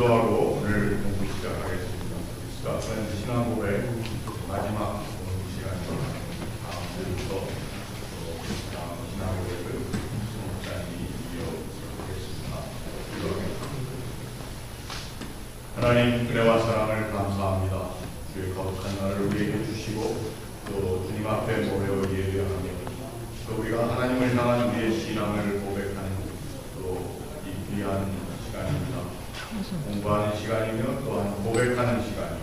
기도하고 오늘 공부 시작하겠습니다. 그리스도 신앙 고백 마지막 공부 시간입니다. 다음 주부터 신앙 고백을 목사님이 이어보겠습니다. 기도하겠습니다. 하나님 은혜와 사랑을 감사합니다. 주의 거룩한 날을 우리에게 주시고 또 주님 앞에 모여 예배하며 또 우리가 하나님을 향한 우리의 신앙을 고백하는 또 이 귀한 시간입니다. 공부하는 시간이며 또한 고백하는 시간이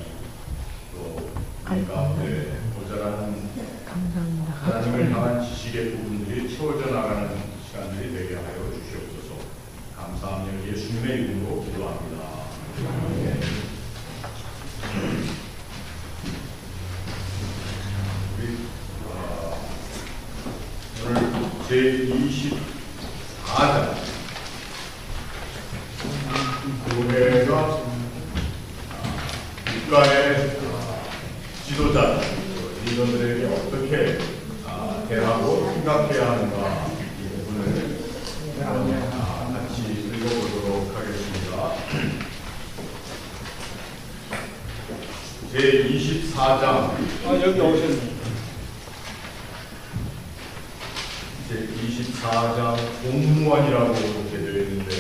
또 우리 가운데 모자라는 하나님을 향한 지식의 부분들이 채워져 나가는 시간들이 되게 하여 주시옵소서. 감사하며 예수님의 이름으로 기도합니다. 오늘 제24장 교회가 국가의 지도자, 리더들에게 어떻게 대하고 생각해야 하는가 이 부분을 같이 읽어보도록 하겠습니다. 제24장 여기 오셨네. 제24장 공무원이라고 이렇게 되어 있는데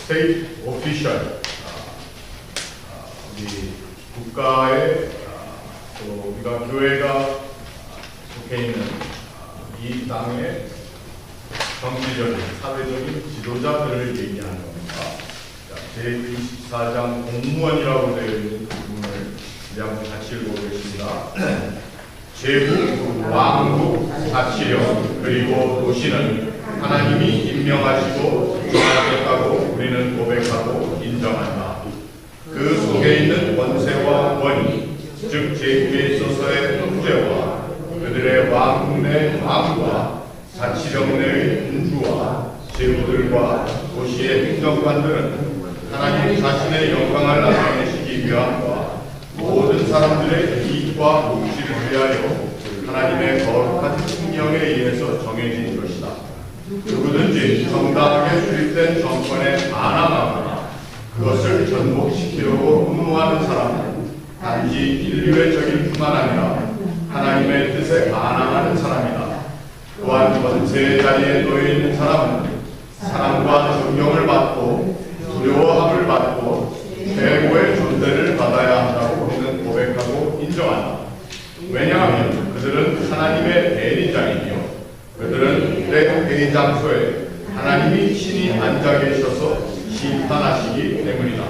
스테이트 오피셜 우리 국가의 또 우리가 교회가 속해 있는 이 땅의 정치적인 사회적인 지도자들을 얘기하는 겁니다. 제24장 공무원이라고 되어 있는 부분을 이제 한번 같이 읽어보겠습니다. 제국, 왕국, 자치령, 그리고 도시는 하나님이 임명하시고 주관하셨다고 우리는 고백하고 인정한다. 그 속에 있는 권세와 권위, 즉 제국에 있어서의 통제와 그들의 왕국 내 왕과 자치령 내의 군주와 제후들과 도시의 행정관들은 하나님 자신의 영광을 나타내시기 위함과 모든 사람들의 이익과 몫을 위하여 하나님의 거룩한 칙령에 의해서 정해진 것이다. 누구든지 정당하게 수립된 정권에 반항하거나 그것을 전복시키려고 음모하는 사람은 단지 인류의 적일 뿐만 아니라 하나님의 뜻에 반항하는 사람이다. 또한 권세의 자리에 놓여 있는 사람은 사랑과 존경을 받고 두려워함을 받고 최고의 존대를 받아야 한다고 우리는 고백하고 인정한다. 왜냐하면 그들은 하나님의 대리장이며 그들은 대리 장소에 하나님이 친히 앉아 계셔서 심판하시기 때문이다.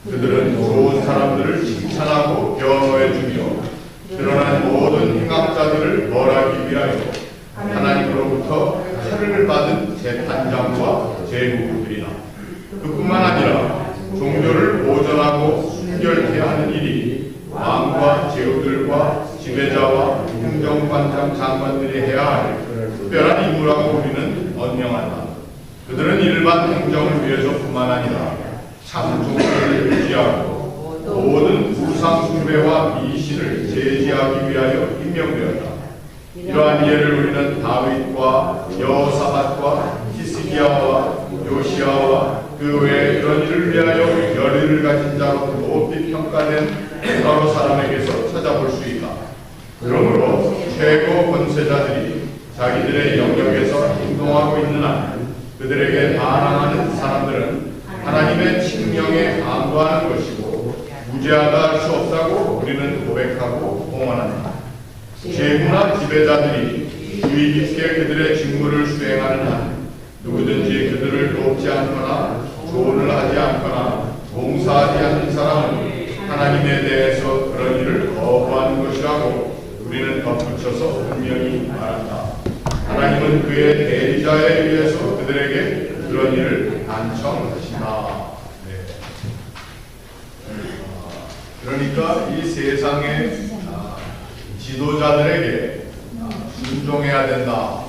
그들은 좋은 사람들을 칭찬하고 변호해주며 드러난 모든 행악자들을 벌하기 위하여 하나님으로부터 칼을 받은 재판장과 제후들이다. 그뿐만 아니라 종교를 보존하고 순결케 하는 일이 왕과 제후들과 지배자와 행정관장 장관들이 해야 할 특별한 임무라고 우리는 언명한다. 그들은 일반 행정을 위해서뿐만 아니라 참 종교를 유지하고 모든 우상 숭배와 미신을 제지하기 위하여 임명되었다. 이러한 예를 우리는 다윗과 여호사밧과 히스기야와 요시야와 그 외에 그런 일을 위하여 열의를 가진 자로 높이 평가된 여러 사람에게서 찾아볼 수 있다. 그러므로 최고 권세자들이 자기들의 영역에서 행동하고 있는 한 그들에게 반항하는 사람들은 하나님의 칙령에 안도하는 것이고 무죄하다 할 수 없다고 우리는 고백하고 공언한다. 제후나 지배자들이 주의 깊게 그들의 직무를 수행하는 한 누구든지 그들을 돕지 않거나 조언을 하지 않거나 봉사하지 않는 사람은 하나님에 대해서 그런 일을 거부하는 것이라고 우리는 덧붙여서 분명히 말한다. 하나님은 그의 대리자에 의해서 그들에게 그런 일을 간청하신다. 그러니까 이 세상의 지도자들에게 순종해야 된다.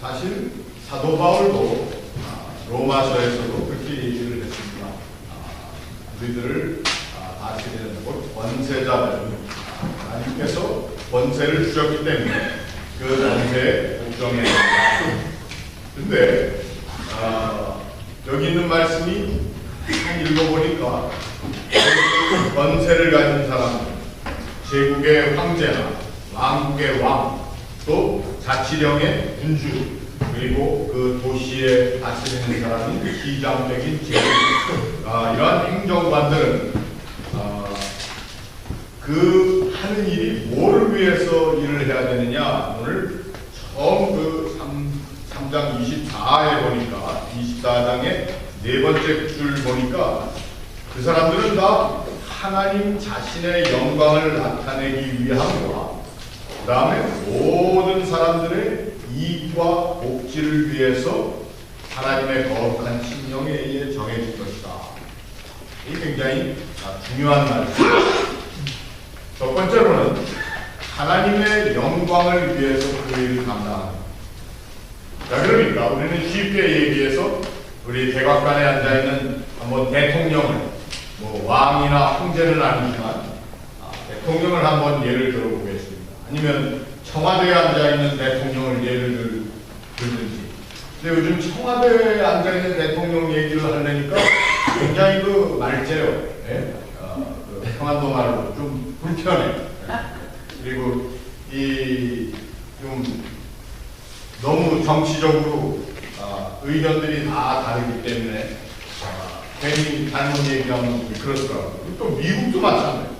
사실 사도 바울도 로마서에서도 그렇게 얘기를 했습니다. 우리들을 다스리는 권세자들, 하나님께서 권세를 주셨기 때문에 그 권세에 복종해야 된다. 근데 여기 있는 말씀이 읽어보니까 권세를 가진 사람, 제국의 황제나 왕국의 왕, 또 자치령의 군주, 그리고 그 도시에 다스리는 사람인 시장적인 제국, 이러한 행정관들은 그 하는 일이 뭐를 위해서 일을 해야 되느냐. 오늘 처음 그 3장 24에 보니까 24장의 네 번째 줄 보니까 그 사람들은 다 하나님 자신의 영광을 나타내기 위함과 그 다음에 모든 사람들의 이익과 복지를 위해서 하나님의 거룩한 심령에 의해 정해진 것이다. 이 굉장히 중요한 말이죠. 첫 번째로는 하나님의 영광을 위해서 그 일을 감당합니다. 자, 그러니까 우리는 쉽게 얘기해서 우리 백악관에 앉아있는 대통령을, 왕이나 황제는 아니지만 대통령을 한번 예를 들어보겠습니다. 아니면 청와대에 앉아있는 대통령을 예를 들든지. 근데 요즘 청와대에 앉아있는 대통령 얘기를 하려니까 굉장히 말재요. 예? 평안도 말로 좀 불편해. 그리고 좀 너무 정치적으로 의견들이 다 다르기 때문에 괜히 잘못 얘기하면 그렇더라고요. 또 미국도 마찬가지예요.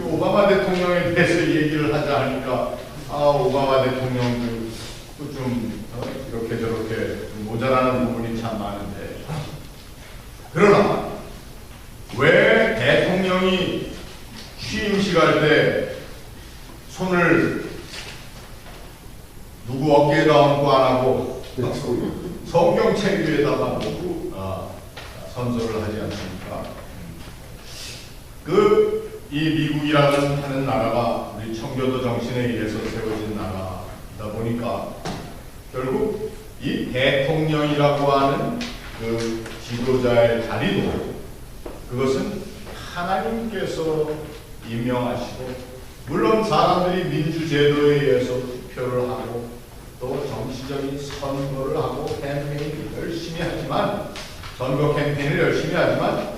오바마 대통령에 대해서 얘기를 하자 하니까 오바마 대통령도 좀 이렇게 저렇게 좀 모자라는 부분이 참 많은데, 그러나 왜 대통령이 취임식 할 때 손을 누구 어깨에다 얹고 안 하고 성경책 위에다가 놓고 선서를 하지 않습니까? 이 미국이라는 하는 나라가 우리 청교도 정신에 의해서 세워진 나라다 보니까 결국 이 대통령이라고 하는 그 지도자의 자리도 그것은 하나님께서 임명하시고, 물론 사람들이 민주제도에 의해서 투표를 하고 또 정치적인 선거를 하고 캠페인을 열심히 하지만, 선거 캠페인을 열심히 하지만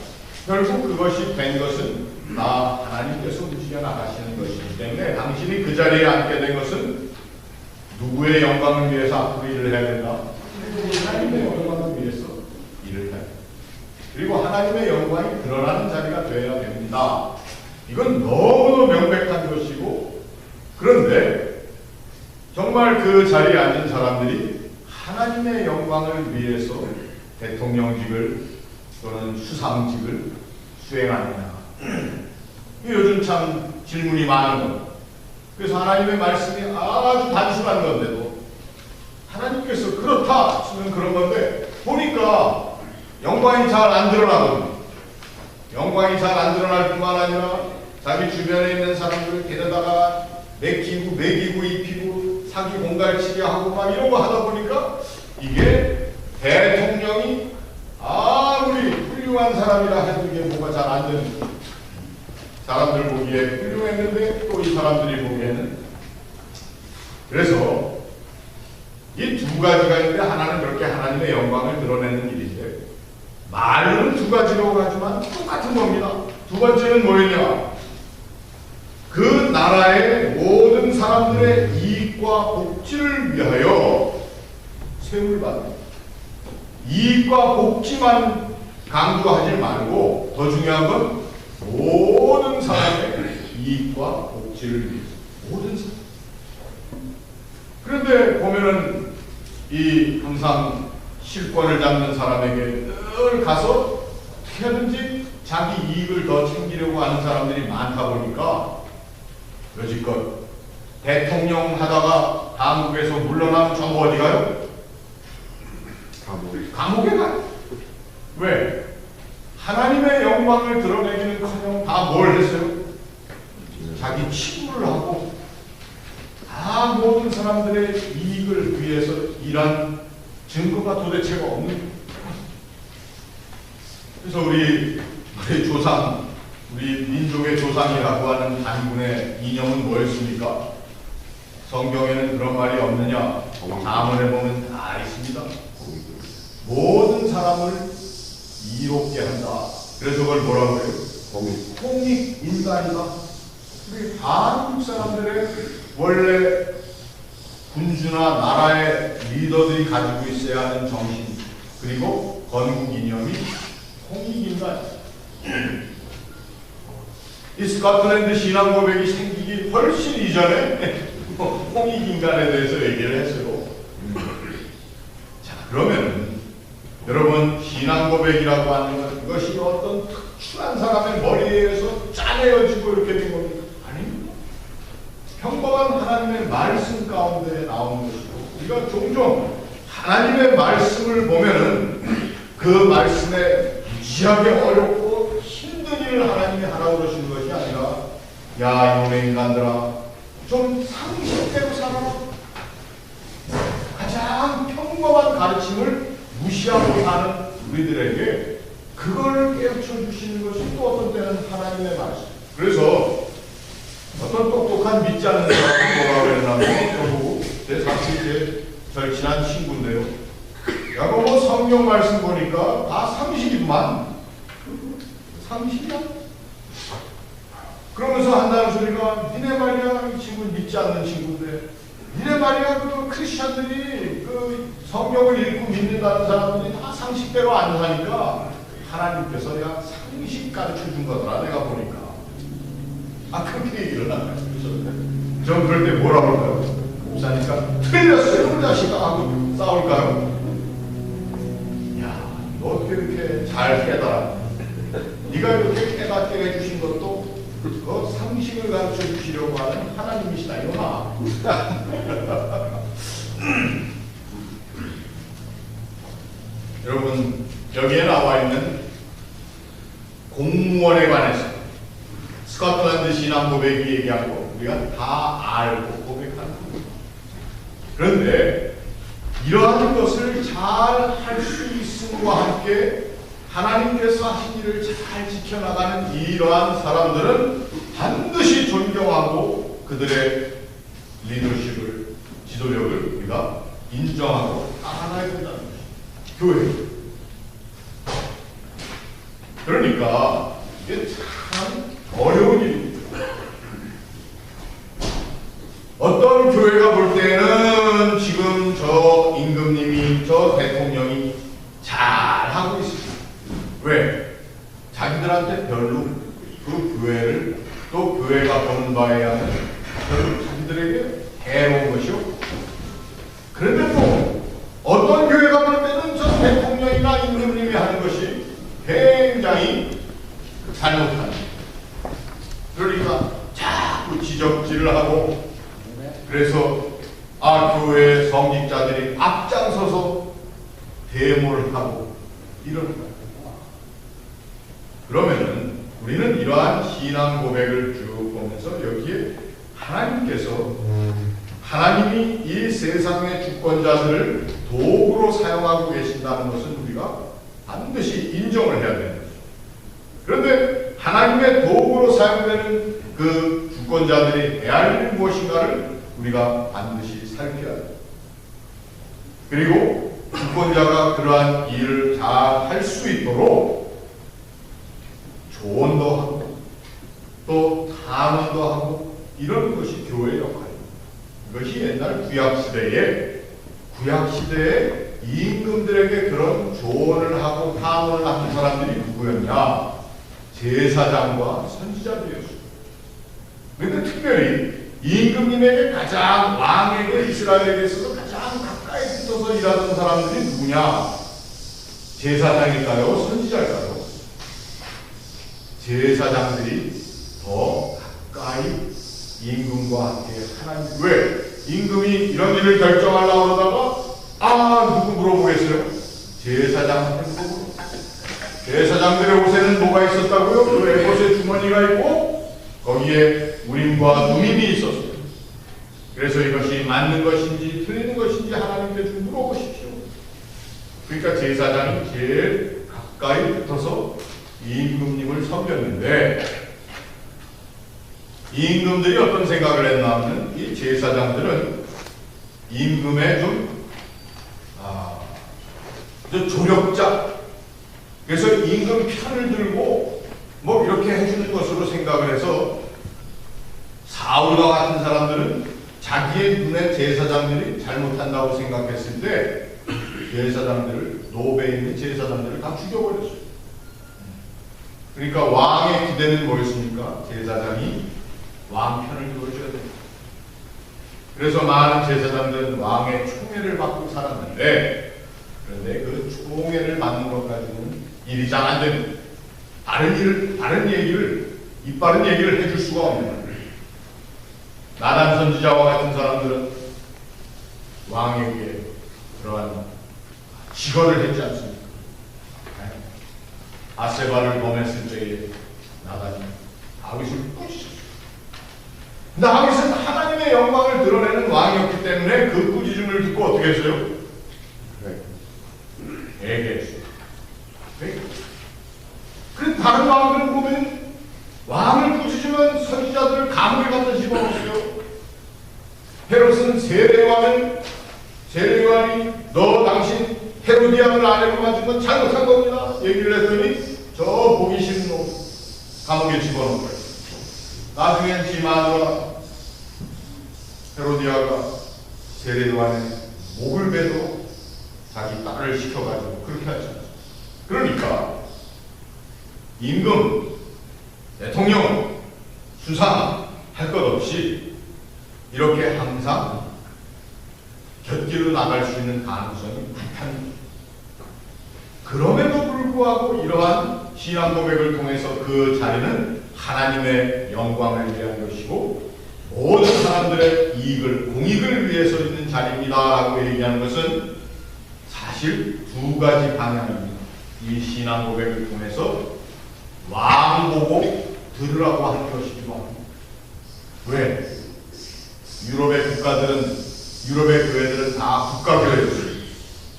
결국 그것이 된 것은 다 하나님께서 움직여 나가시는 것이기 때문에 당신이 그 자리에 앉게 된 것은 누구의 영광을 위해서 앞으로 일을 해야 된다? 하나님의 영광을 위해서 일을 해야 된다. 그리고 하나님의 영광이 드러나는 자리가 되어야 됩니다. 이건 너무도 명백한 것이고, 그런데 정말 그 자리에 앉은 사람들이 하나님의 영광을 위해서 대통령직을 또는 수상직을 수행하느냐. 요즘 참 질문이 많은 것. 그래서 하나님의 말씀이 아주 단순한 건데도 하나님께서 그렇다 치면 그런 건데, 보니까 영광이 잘 안 드러나거든요. 영광이 잘 안 드러날 뿐만 아니라 자기 주변에 있는 사람들을 데려다가 먹이고 입히고 사기 공갈치게 하고 막 이런 거 하다 보니까 이게 대통령이 아무리 훌륭한 사람이라 해도 이게 뭐가 잘 안 되는 거예요. 사람들 보기에 훌륭했는데 또 이 사람들이 보기에는. 그래서 이 두 가지가 있는데, 하나는 그렇게 하나님의 영광을 드러내는 일인데, 말로는 두 가지라고 하지만 똑같은 겁니다. 두 번째는 뭐였냐? 그 나라의 모든 사람들의 이익과 복지를 위하여 세움을 받는, 이익과 복지만 강조하지 말고 더 중요한 건 모든 사람의 이익과 복지를 위해서, 모든 사람. 그런데 보면은 항상 실권을 잡는 사람에게 늘 가서 어떻게 하든지 자기 이익을 더 챙기려고 하는 사람들이 많다 보니까 여지껏 대통령 하다가 당국에서 물러나면 전부 어디 가요? 감옥에 가요. 왜? 하나님의 영광을 드러내기는커녕 다 뭘 했어요? 자기 치부를 하고 다 모든 사람들의 이익을 위해서 일한 증거가 도대체가 없는 거예요. 그래서 우리 조상, 우리 민족의 조상이라고 하는 단군의 이념은 뭐였습니까? 성경에는 그런 말이 없느냐? 잠언에 보면 다 있습니다. 모든 사람 사람을 이롭게 한다. 그래서 그걸 뭐라고 해요? 홍익인간이다. 우리 한국 사람들의 원래 군주나 나라의 리더들이 가지고 있어야 하는 정신, 그리고 건국 이념이 홍익인간이다. 이 스코틀랜드 신앙 고백이 생기기 훨씬 이전에 홍익인간에 대해서 얘기를 했어요. 자, 그러면 여러분, 신앙 고백이라고 하는 것, 이것이 어떤 특출한 사람의 머리에서 짜내어지고 이렇게 된 겁니까? 아닙니다. 평범한 하나님의 말씀 가운데 나오는 것이고, 우리가 종종 하나님의 말씀을 보면은 그 말씀에 무지하게 어렵고 힘든 일을 하나님이 하라고 그러시는 것이 아니라, 야, 이놈의 인간들아, 좀 상식대로 살아라. 가장 평범한 가르침을 무시하고 사는 우리들에게 그걸 깨우쳐 주시는 것이 또 어떤 때는 하나님의 말씀. 그래서 어떤 똑똑한 믿지 않는 사람이 뭐라고 했냐면, 저보고 제 사실 제 절친한 친구인데요. 야, 뭐 성경 말씀 보니까 다 상식이구만. 상식이야? 그러면서 한다는 소리가, 니네 말이야, 이 친구 믿지 않는 친구인데, 니네 말이야, 그 크리스천들이 그 성경을 읽고 믿는다는 사람들이 다 상식대로 안 사니까 하나님께서 내가 상식 가르쳐 준 거더라, 내가 보니까. 아, 그렇게 얘기를 한다. 전 그럴 때 뭐라고 할까요? 목사니까 틀렸어요, 우리 자식아 하고 싸울까요? 야, 너 어떻게 이렇게 잘 깨달아? 네가 이렇게 깨닫게 해주신 것도 그 상식을 가르쳐 주시려고 하는 하나님이시다, 이놈아. 여러분, 여기에 나와 있는 공무원에 관해서 스코틀랜드 신앙 고백이 얘기한 거 우리가 다 알고 고백하는 겁니다. 그런데 이러한 것을 잘 할 수 있음과 함께 하나님께서 하신 일을 잘 지켜나가는 이러한 사람들은 반드시 존경하고 그들의 리더십을, 지도력을 우리가 인정하고 따라가야 된다는 것입니다. 교회. 그러니까 이게 참 어려운 일입니다. 어떤 교회가 볼 때는 지금 저 임금님이, 저 대통령이 잘하고 있습니다. 왜? 자기들한테 별로 그 교회를, 또 교회가 보는 바에 의하면 별로 자기들에게 해로운 것이 없고, 그런데 또 어떤 교회가 볼 때는 저 대통령이나 임금님이 하는 것이 굉장히 잘못한, 그러니까 자꾸 지적질을 하고, 그래서 교회 성직자들이 앞장서서 데모를 하고 이러는 거예요. 그러면은 우리는 이러한 신앙 고백을 쭉 보면서 여기에 하나님께서, 하나님이 이 세상의 주권자들을 도구로 사용하고 계신다는 것은 우리가 반드시 인정을 해야 되는 거죠. 그런데 하나님의 도구로 사용되는 그 주권자들이 해야 할 일이 무엇인가를 우리가 반드시 살펴야 합니다. 그리고 주권자가 그러한 일을 잘 할 수 있도록 조언도 하고 또 탄원도 하고 이런 것이 교회의 역할입니다. 이것이 옛날 구약시대에 임금들에게 그런 조언을 하고 탄원을 하는 사람들이 누구였냐? 제사장과 선지자들이었습니다. 그런데 특별히 임금님에게 가장, 왕에게, 이스라엘에게 있어서 가장 가까이 붙어서 일하던 사람들이 누구냐? 제사장일까요? 선지자일까요? 제사장들이 더 가까이 임금과 함께 하나님. 왜? 임금이 이런 일을 결정하려고 그러다가 누구 물어보겠어요? 제사장한테 물어보고. 제사장들의 옷에는 뭐가 있었다고요? 그 에봇에 주머니가 있고 거기에 우림과 누밈이 있었어요. 그래서 이것이 맞는 것인지 틀리는 것인지 하나님께 좀 물어보십시오. 그러니까 제사장이 제일 가까이 붙어서 임금님을 섬겼는데, 임금들이 어떤 생각을 했나 하면 이 제사장들은 임금의 좀 조력자. 그래서 임금 편을 들고 뭐 이렇게 해주는 것으로 생각을 해서 사울과 같은 사람들은 자기의 눈에 제사장들이 잘못한다고 생각했을 때 제사장들을, 노베에 있는 제사장들을 다 죽여버렸어요. 그러니까 왕의 기대는 뭐였습니까? 제사장이 왕 편을 들어줘야 됩니다. 그래서 많은 제사장들은 왕의 총애를 받고 살았는데, 그런데 그 총애를 받는 것 가지고는 일이 잘 안 됩니다. 다른 얘기를, 이빠른 얘기를 해줄 수가 없는 거예요. 나단 선지자와 같은 사람들은 왕에게 그러한 직언을 했지 않습니까? 아세바를 범했을 때에 나단이 다윗을 꾸짖었어요. 근데 다윗은 하나님의 영광을 드러내는 왕이었기 때문에 그 꾸짖음을 듣고 어떻게 했어요? 회개했어요. 그런데 다른 왕들은 보면 왕을 꾸짖으면 선지자들을 감옥에 갖다 집어넣었어요. 헤롯은 세례요한이 너 당신 헤로디아를 아내로 맞은 건 잘못한 겁니다. 얘기를 했더니 저 보기 싫은 놈 감옥에 집어넣은 거예요. 나중엔 지 마누라 헤로디아가 세례요한의 목을 베도록 자기 딸을 시켜가지고 그렇게 하지 않습니다. 그러니까 임금, 대통령, 수상 할 것 없이 이렇게 항상 곁길로 나갈 수 있는 가능성이 많답니다. 그럼에도 불구하고 이러한 신앙 고백을 통해서 그 자리는 하나님의 영광을 위한 것이고 모든 사람들의 공익을 위해서 있는 자리입니다 라고 얘기하는 것은 사실 두 가지 방향입니다. 이 신앙 고백을 통해서 왕 보고 들으라고 하는 것이기도 합니다. 왜? 유럽의 교회들은 다 국가교회였어요.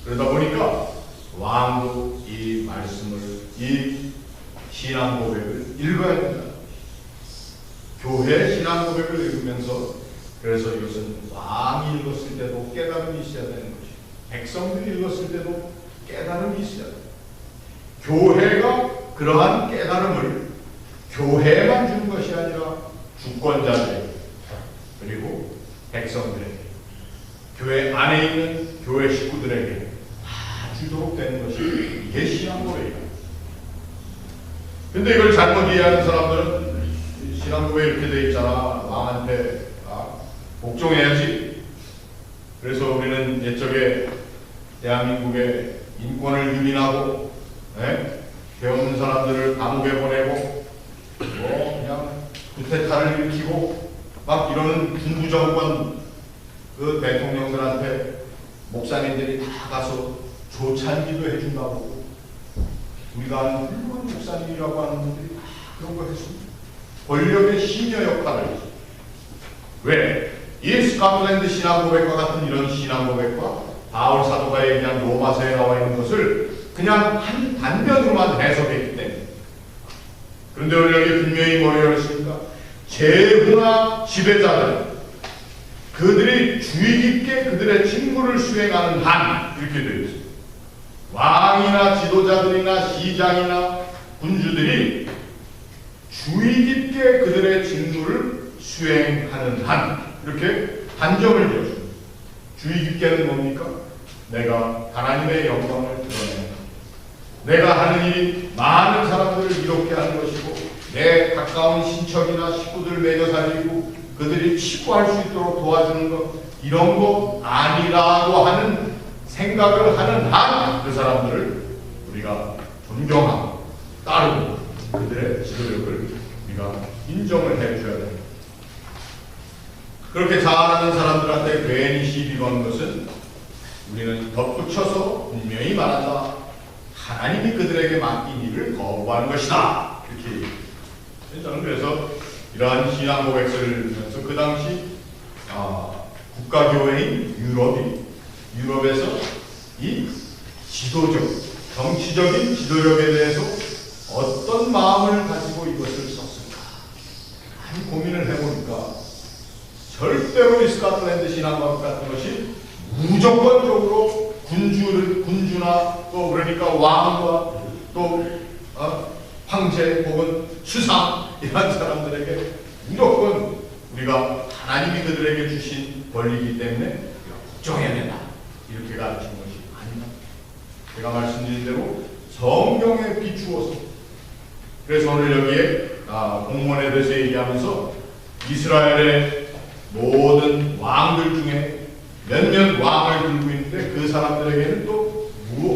그러다 보니까 왕도 이 말씀을, 이 신앙 고백을 읽어야 된다. 교회 신앙 고백을 읽으면서 그래서 이것은 왕이 읽었을 때도 깨달음이 있어야 되는 것이고 백성들이 읽었을 때도 깨달음이 있어야 됩니다. 교회가 그러한 깨달음을 교회만 주는 것이 아니라 주권자들 그리고 백성들에게 교회 안에 있는 교회 식구들에게 다 주도록 되는 것이 이게 신앙고백이에요. 근데 이걸 잘못 이해하는 사람들은 신앙고백에 이렇게 돼 있잖아. 왕한테 복종해야지. 그래서 우리는 옛적에 대한민국의 인권을 유린하고 배우는 사람들을 감옥에 보내고 뭐 그냥 구테타를 일으키고 막 이러는 군부정권 그 대통령들한테 목사님들이 다 가서 조찬기도 해준다고 우리가 아는 훌륭한 목사님이라고 하는 분들이 다 그런 거 했습니다. 권력의 심여 역할을 했습니다. 왜? 이 스코틀랜드 신앙 고백과 같은 이런 신앙 고백과 바울 사도가 얘기한 로마서에 나와 있는 것을 그냥 한 단면으로만 해석했기 때문에. 그런데 우리 여기 분명히 뭐라고 했습니까? 제후나 지배자들 그들이 주의 깊게 그들의 직무를 수행하는 한 이렇게 되어 있습니다. 왕이나 지도자들이나 시장이나 군주들이 주의 깊게 그들의 직무를 수행하는 한 이렇게 단정을 지었습니다. 주의 깊게는 뭡니까? 내가 하나님의 영광을 드러낸다. 내가 하는 일이 많은 사람들을 이롭게 하는 것이고 내 가까운 친척이나 식구들 먹여 살리고 그들이 치부할 수 있도록 도와주는 것 이런 거 아니라고 하는 생각을 하는 한 그 사람들을 우리가 존경하고 따르고 그들의 지도력을 우리가 인정을 해줘야 됩니다. 그렇게 잘하는 사람들한테 괜히 시비 거는 것은 우리는 덧붙여서 분명히 말한다. 하나님이 그들에게 맡긴 일을 거부하는 것이다. 이렇게 저는 그래서 이러한 신앙 고백서를 읽으면서 그 당시 국가교회인 유럽에서 이 지도적, 정치적인 지도력에 대해서 어떤 마음을 가지고 이것을 썼을까 많이 고민을 해보니까 절대로 이 스코틀랜드 신앙과 같은 것이 무조건적으로 군주나 또 그러니까 왕과 또 황제 혹은 수상 이런 사람들에게 무조건 우리가 하나님이 그들에게 주신 권리이기 때문에 우리가 걱정해야 된다 이렇게 가르치는 것이 아니다. 제가 말씀드린 대로 성경에 비추어서 그래서 오늘 여기에 공문에 대해서 얘기하면서 이스라엘의 모든 왕들 중에 몇몇 왕을 들고 있는데 그 사람들에게는 또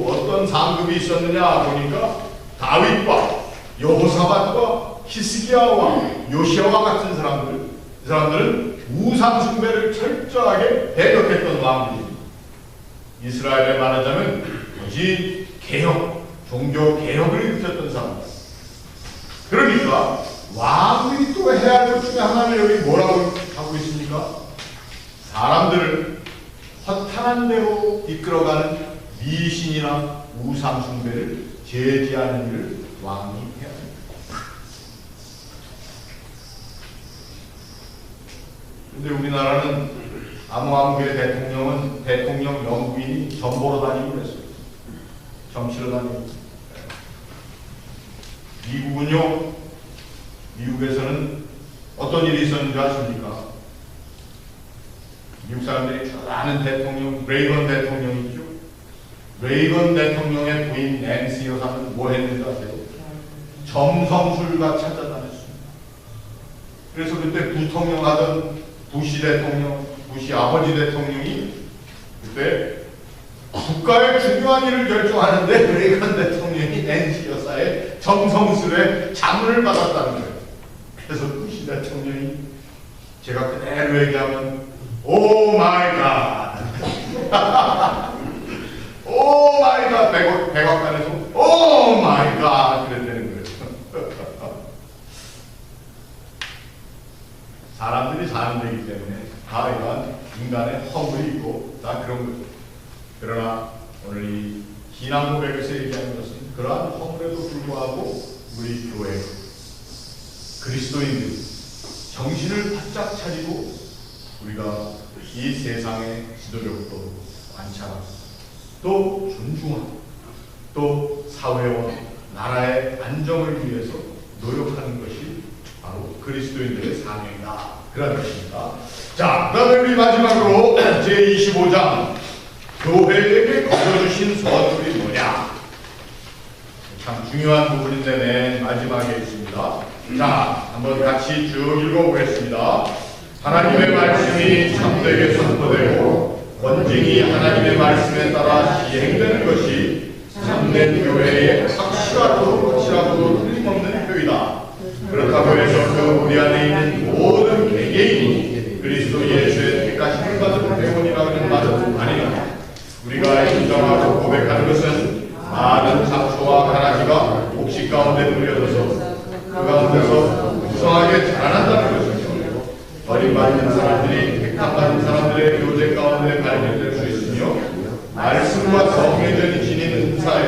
어떤 상급이 있었느냐 보니까 다윗과 여호사밧과 히스기야 왕, 요시아와 같은 사람들, 이 사람들은 우상 숭배를 철저하게 배격했던 왕들입니다. 이스라엘에 말하자면 거짓 개혁, 종교 개혁을 일으켰던 사람들. 그러니까 왕들이 또 해야 할 것 중에 하나는 여기 뭐라고 하고 있습니까? 사람들을 허탄한 대로 이끌어가는 미신이나 우상 숭배를 제지하는 일을 왕이 해야 합니다. 근데 우리나라는 암호암교의 대통령은 대통령 영부인이 정보로 다니고 그랬어요. 정치로 다니고. 미국은요, 미국에서는 어떤 일이 있었는지 아십니까? 미국 사람들이 좋아하는 대통령, 레이건 대통령이죠. 레이건 대통령의 부인 낸시 여사는 뭐 했는지 아세요? 점성술가 찾아다녔습니다. 그래서 그때 부통령 하던 부시 대통령, 부시 아버지 대통령이 그때 국가의 중요한 일을 결정하는데 레이건 대통령이 낸시 여사의 점성술에 자문을 받았다는 거예요. 그래서 부시 대통령이 제가 그대로 얘기하면 오 마이 갓 오 마이 갓 백악관에서 오 마이 갓 그랬다는 거예요. 사람들이 사는 데이기 때문에 다 이런 인간의 허물이 있고 다 그런 거죠. 그러나 오늘 이 신앙 고백에서 얘기하는 것은 그러한 허물에도 불구하고 우리 교회 그리스도인들 정신을 바짝 차리고 우리가 이 세상의 지도력도 관찰하고 또 존중하고 또 사회와 나라의 안정을 위해서 노력하는 것이 바로 그리스도인들의 사명이다. 그런 것입니다. 자, 그 다음에 우리 마지막으로 제25장 교회에게 거둬주신 서술이 뭐냐. 참 중요한 부분인데 맨 마지막에 있습니다. 자, 한번 같이 쭉 읽어보겠습니다. 하나님의 말씀이 참되게 선포되고 권징이 하나님의 말씀에 따라 시행되는 것이 참된 교회의 확실하고도 틀림없는 표이다. 그렇다고 해서 그 우리 안에 있는 모든 개개인이 그리스도 예수의 택하심을 받은 회원이라는 말은 아니다. 우리가 인정하고 고백하는 것은 많은 잡초와 가라지가 옥시 가운데 물려져서 그 가운데서 무성하게 자라난다는 것이죠. 버림받는 사람들이 택함받은 사람들의 교제 가운데 발견될 수 있으며 말씀과 성회전이 지닌 은사에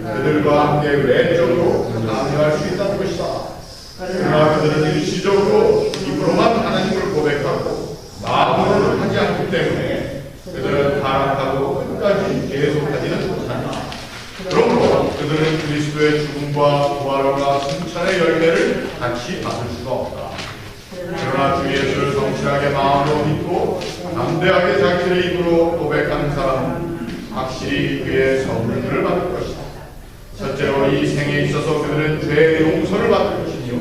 그들과 함께 외적으로 참여할 수 있다는 것이다. 그러나 그들은 일시적으로 입으로만 하나님을 고백하고 마음으로는 하지 않기 때문에 그들은 타락하고 끝까지 계속하지는 못한다. 그러므로 그들은 그리스도의 죽음과 부활과 승천의 열매를 같이 받을 수가 없다. 그러나 주 예수를 성실하게 마음으로 믿고 담대하게 자기의 입으로 고백하는 사람은 확실히 그의 선물들을 받을 것이다. 첫째로 이 생에 있어서 그들은 죄의 용서를 받을 것이며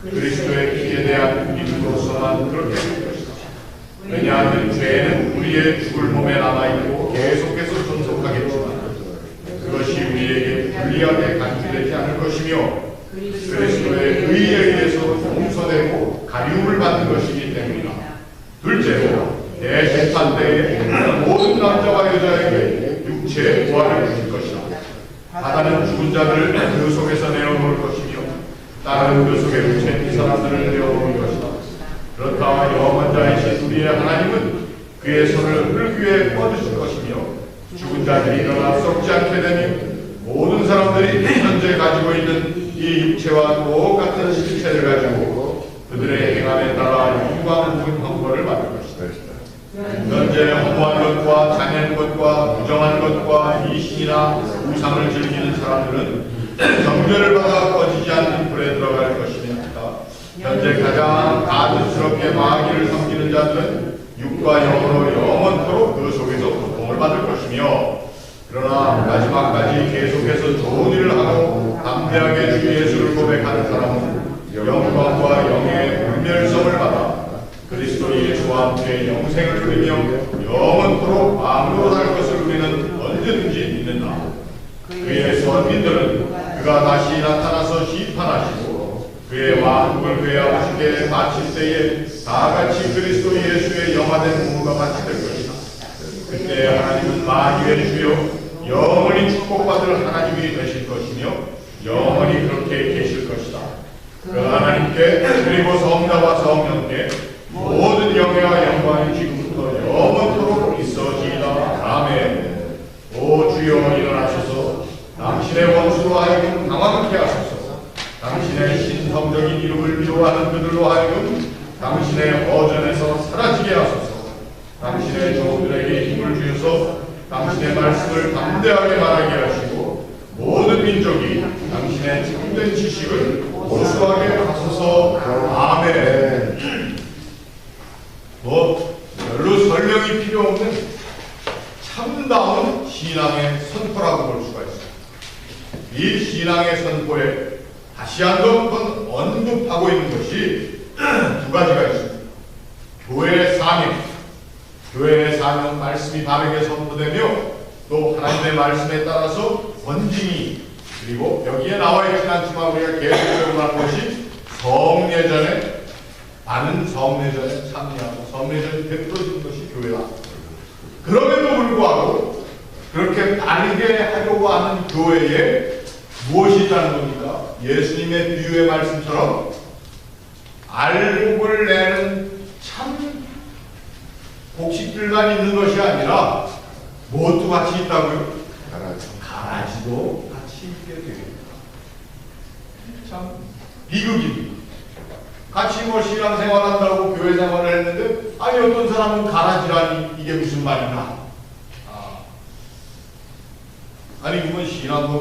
그리스도의 피에 대한 믿음으로서만 그렇게 될 것이다. 왜냐하면 죄는 우리의 죽을 몸에 남아있고 계속해서 존속하겠지만 그것이 우리에게 불리하게 간주되지 않을 것이며 그리스도의 의에 의해서 용서되고 가리움을 받는 것이기 때문이다. 둘째로 대심판 때에 모든 남자와 여자에게 육체의 부활을 주실 것이다. 바다는 죽은 자들을 그 속에서 내어놓을 것이며 땅은 그 속에 묻힌 이 사람들을 내어놓을 것이다. 그렇다 영원한 자이신 우리의 하나님은 그의 손을 흙 위에 뻗으실 것이며 죽은 자들이 일어나 썩지 않게 되며 모든 사람들이 현재 가지고 있는 이 육체와 똑같은 실체를 가지고 그들의 행함에 따라 영광 높은 형벌을 받을 것이다. 현재 허무한 것과 잔인한 것과 부정한 것과 이신이 신앙, 우상을 즐기는 사람들은 정죄를 받아 꺼지지 않는 불에 들어갈 것입니다. 현재 가장 가증스럽게 마귀를 섬기는 자들은 육과 영으로 영원토록 그 속에서 고통을 받을 것이며, 그러나 마지막까지 계속해서 좋은 일을 하고 담대하게 주 예수를 고백하는 사람은 영광과 영예의 불멸성을 받아 그리스도 예수와 함께 영생을 누리며 영원토록 마음으로 살 것을 우리는 언제든지 믿는다. 그의 선민들은 그가 다시 나타나서 심판하시고 그의 왕국을 그의 아버지께 바칠 때에 다같이 그리스도 예수의 영화된 부부가 바치될 것이다. 그때 하나님은 마귀의 주여 영원히 축복받을 하나님이 되실 것이며 영원히 그렇게 계실 것이다. 그 하나님께 그리고 성자와 성령께 모든 영예와 영광이 지금부터 영원토록 있어지이다. 아멘. 오 주여 일어나셔서 당신의 원수로 하여금 당황케 하소서. 당신의 신성적인 이름을 미워하는 그들로 하여금 당신의 허전에서 사라지게 하소서. 당신의 종들에게 힘을 주셔서 당신의 말씀을 담대하게 말하게 하시고 모든 민족이 당신의 참된 지식을 고수하게 하소서. 아멘. 별로 설명이 필요 없는 참다운 신앙의 선포라고 볼 수가 있습니다. 이 신앙의 선포에 다시 한번 언급하고 있는 것이 두 가지가 있습니다. 교회의 사명, 교회의 사명 말씀이 바르게 선포되며 또 하나님의 말씀에 따라서 권징이, 그리고 여기에 나와 있진 않지만 우리가 계속 배워가는 것이 성례전에, 많은 성례전에 참여하고 성례전이 베풀어지는 것이 교회다. 그럼에도 불구하고 그렇게 바르게 하려고 하는 교회에 무엇이 있다는 겁니까? 예수님의 비유의 말씀처럼 알곡을 내는 참 곡식들만 있는 것이 아니라 무엇도 같이 있다고요? 가라지도 같이 있게 되겠다. 참 비극입니다. 같이 뭐 신앙생활 한다고 교회 생활을 했는데, 아니 어떤 사람은 가라지라니 이게 무슨 말인가? 아니 그러면 신앙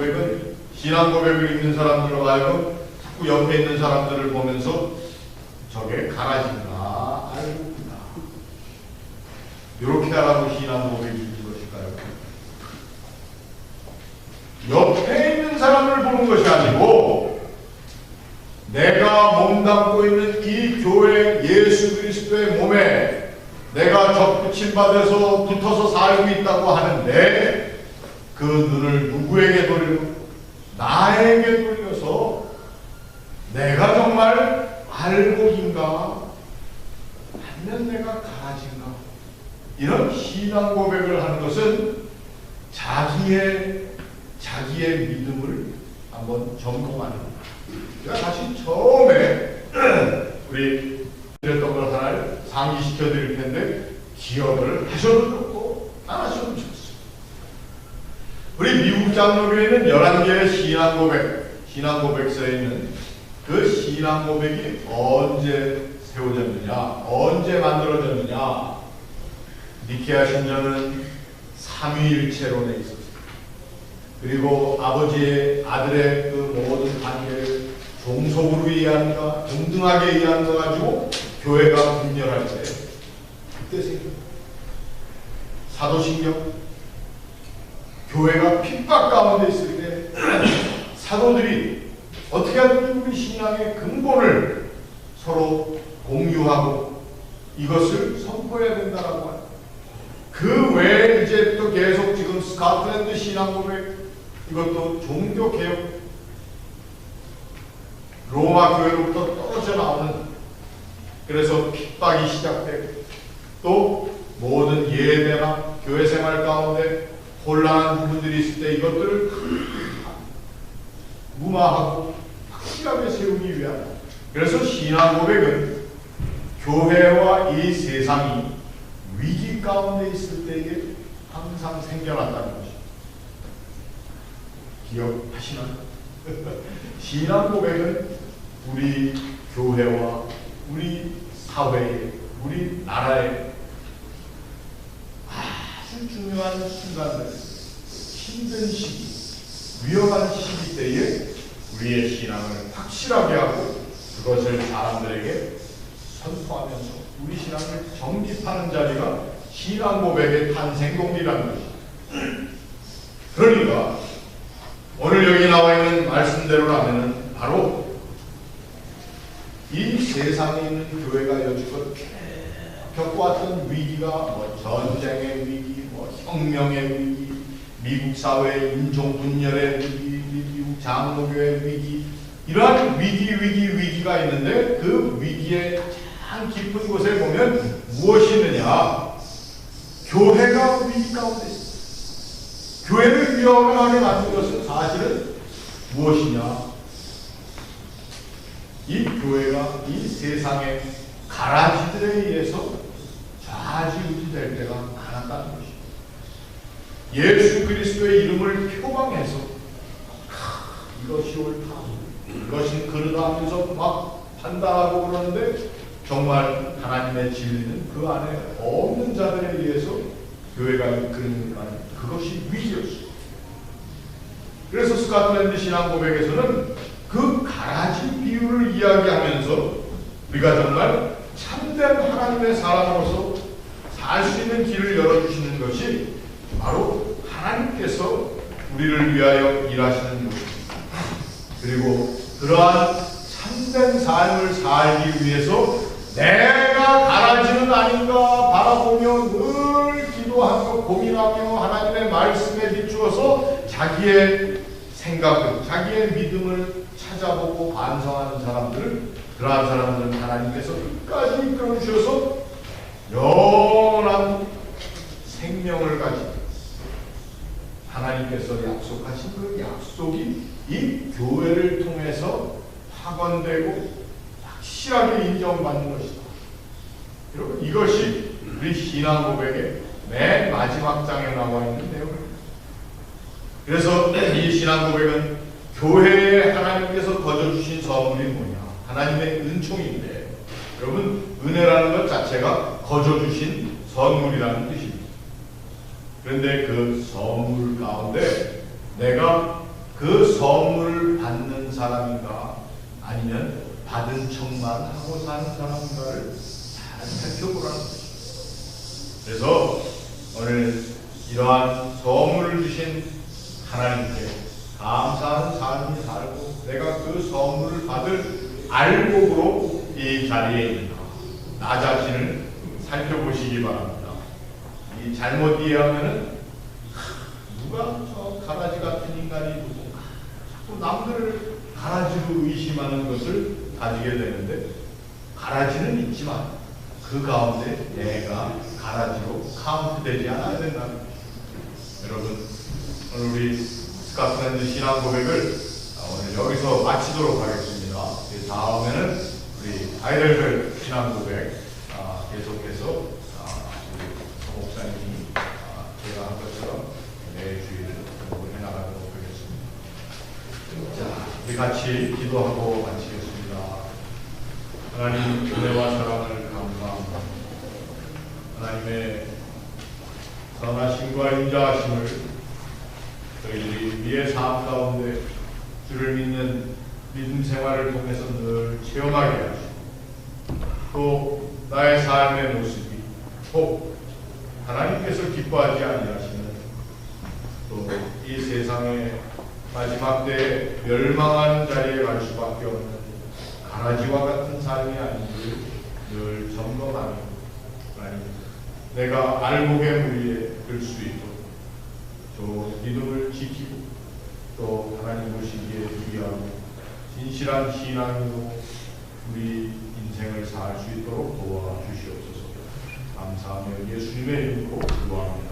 고백을 있는 사람들로 하여금 자꾸 옆에 있는 사람들을 보면서 저게 가라지구나, 알고구나, 이렇게 하라고 신앙 고백이 있는 것일까요? 옆에 있는 사람을 보는 것이 아니고 내가 몸담고 있는 이 교회 예수 그리스도의 몸에 내가 접붙임 받아서 붙어서 살고 있다고 하는데 그 눈을 누구에게 돌리고 나에게 돌려서 내가 정말 알곡인가 아니면 내가 가라지인가, 이런 신앙 고백을 하는 것은 자기의 믿음을 한번 점검하는 겁니다. 제가 다시 처음에 우리 드렸던 걸 하나를 상기시켜 드릴 텐데 기억을 하셔도 좋고 안 하셔도 좋습니다. 우리 미국 장로교회는 11개의 신앙 고백서에 있는 그 신앙 고백이 언제 세워졌느냐, 언제 만들어졌느냐. 니케아 신전은 삼위일체론에 있었습니다. 그리고 아버지의 아들의 그 모든 관계를 종속으로 이해한가 동등하게 이해한가 가지고 교회가 분열할 때 그때 생깁니다. 사도신경, 교회가 핍박 가운데 있을 때 사도들이 어떻게 하든지 우리 신앙의 근본을 서로 공유하고 이것을 선포해야 된다라고 합니다. 그 외에 이제 또 계속 지금 스코틀랜드 신앙 고백, 이것도 종교개혁, 로마 교회로부터 떨어져 나오는, 그래서 핍박이 시작되고 또 모든 예배나 교회 생활 가운데 혼란한 부분들이 있을 때 이것들을 무마하고 확실하게 세우기 위한, 그래서 신앙 고백은 교회와 이 세상이 위기 가운데 있을 때에 항상 생겨난다는 것입니다. 기억하시나요? 신앙 고백은 우리 교회와 우리 사회에, 우리 나라에 아주 중요한 순간들, 힘든 시기, 위험한 시기 때에 우리의 신앙을 확실하게 하고 그것을 사람들에게 선포하면서 우리 신앙을 정립하는 자리가 신앙 고백의 탄생 동기라는 것입니다. 그러니까 오늘 여기 나와 있는 말씀대로라면 바로 이 세상에 있는 교회가 여지껏 겪어왔던 위기가 전쟁의 위기, 혁명의 위기, 미국 사회의 인종 분열의 위기, 미국 장로교의 위기, 이러한 위기가 있는데 그 위기의 가장 깊은 곳에 보면 무엇이 있느냐? 교회가 위기 가운데 있습니다. 교회를 위험하게 만든 것은 사실은 무엇이냐? 이 교회가 이 세상의 가라지들에 의해서 좌지우지될 때가 많았다는 것입니다. 예수 그리스도의 이름을 표방해서 이것이 옳다, 이것이 그르다 하면서 막 판단하고 그러는데 정말 하나님의 진리는 그 안에 없는 자들에 의해서 교회가 이끌리니까 그것이 위기였습니다. 그래서 스코틀랜드 신앙 고백에서는 그 가라지 비유를 이야기하면서 우리가 정말 참된 하나님의 사람으로서 살 수 있는 길을 열어주시는 것이 바로 하나님께서 우리를 위하여 일하시는 것입니다. 그리고 그러한 참된 삶을 살기 위해서 내가 가라지는 아닌가 바라보며 늘 기도하며 고민하며 하나님의 말씀에 비추어서 자기의 생각을, 자기의 믿음을 찾아보고 반성하는 사람들, 그러한 사람들은 하나님께서 끝까지 이끌어 주셔서 영원한 생명을 가지고 하나님께서 약속하신 그 약속이 이 교회를 통해서 확언되고 확실하게 인정받는 것이다. 여러분, 이것이 우리 신앙 고백의 맨 마지막 장에 나와 있는 내용입니다. 그래서 이 신앙 고백은 교회에 하나님께서 거저주신 선물이 뭐냐? 하나님의 은총인데, 여러분, 은혜라는 것 자체가 거저주신 선물이라는 뜻입니다. 그런데 그 선물 가운데 내가 그 선물을 받는 사람인가 아니면 받은 척만 하고 사는 사람인가를 잘 살펴보라는 것입니다. 그래서 오늘 이러한 선물을 주신 하나님께 감사하는 삶이 살고 내가 그 선물을 받을 알곡으로 이 자리에 있는가, 나 자신을 살펴보시기 바랍니다. 이 잘못 이해하면은 누가 저 가라지 같은 인간이 누군가, 자꾸 남들을 가라지로 의심하는 것을 가지게 되는데, 가라지는 있지만 그 가운데 내가 가라지로 카운트되지 않아야 된다는 것입니다. 여러분, 오늘 우리 스코틀랜드 신앙 고백을 오늘 여기서 마치도록 하겠습니다. 그 다음에는 우리 아이들별 신앙 고백 계속해서 우리 서 목사님이 제가 한 것처럼 매주일 해나가도록 하겠습니다. 자, 우리 같이 기도하고 마치겠습니다. 하나님 은혜와 사랑을 감사합니다. 하나님의 선하심과 인자하심을 저희들이 우리의 삶 가운데 주를 믿는 믿음 생활을 통해서 늘 체험하게 하시고, 또 나의 삶의 모습이 혹 하나님께서 기뻐하지 아니하시는, 또 이 세상의 마지막 때에 멸망하는 자리에 갈 수밖에 없는 가라지와 같은 삶이 아닌지를 늘 점검하며, 하나님, 내가 알곡의 무리에 들 수 있도록 또 믿음을 지키고 또 하나님 보시기에 유의하고 진실한 신앙으로 우리 인생을 살 수 있도록 도와주시옵소서. 감사하며 예수님의 이름으로 기도합니다.